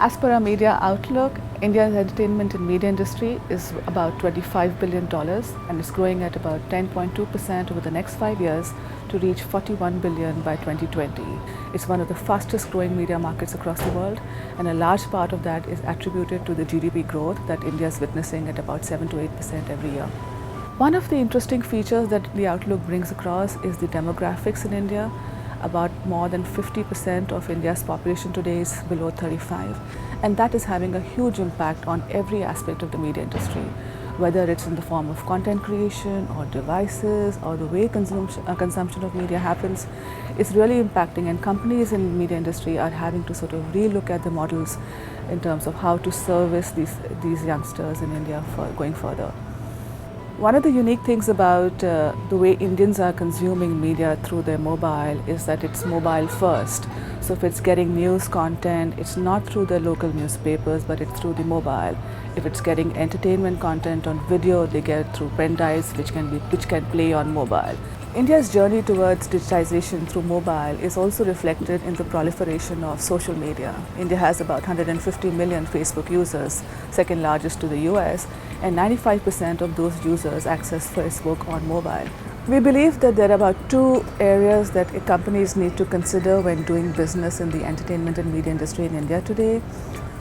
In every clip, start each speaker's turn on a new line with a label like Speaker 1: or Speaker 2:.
Speaker 1: As per our media outlook, India's entertainment and media industry is about $25 billion and is growing at about 10.2% over the next 5 years to reach $41 billion by 2020. It's one of the fastest growing media markets across the world, and a large part of that is attributed to the GDP growth that India is witnessing at about 7 to 8% every year. One of the interesting features that the outlook brings across is the demographics in India. About more than 50% of India's population today is below 35, and that is having a huge impact on every aspect of the media industry, whether it's in the form of content creation or devices or the way consumption of media happens. It's really impacting, and companies in the media industry are having to sort of relook at the models in terms of how to service these youngsters in India for going further. One of the unique things about the way Indians are consuming media through their mobile is that it's mobile first. So if it's getting news content, it's not through the local newspapers, but it's through the mobile. If it's getting entertainment content on video, they get through pen drives, which can play on mobile. India's journey towards digitization through mobile is also reflected in the proliferation of social media. India has about 150 million Facebook users, second largest to the US, and 95% of those users access Facebook on mobile. We believe that there are about two areas that companies need to consider when doing business in the entertainment and media industry in India today.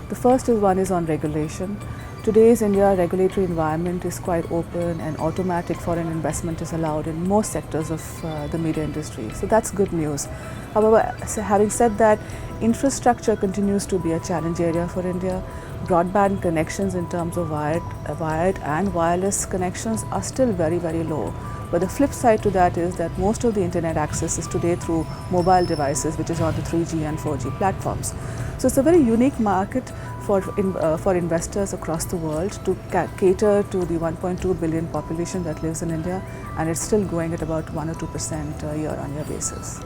Speaker 1: The first one is on regulation. Today's India regulatory environment is quite open, and automatic foreign investment is allowed in most sectors of the media industry. So that's good news. However, having said that, infrastructure continues to be a challenge area for India. Broadband connections in terms of wired and wireless connections are still very, very low. But the flip side to that is that most of the internet access is today through mobile devices, which is on the 3G and 4G platforms. So it's a very unique market for investors across the world to cater to the 1.2 billion population that lives in India, and it's still growing at about 1 or 2% year-on-year basis.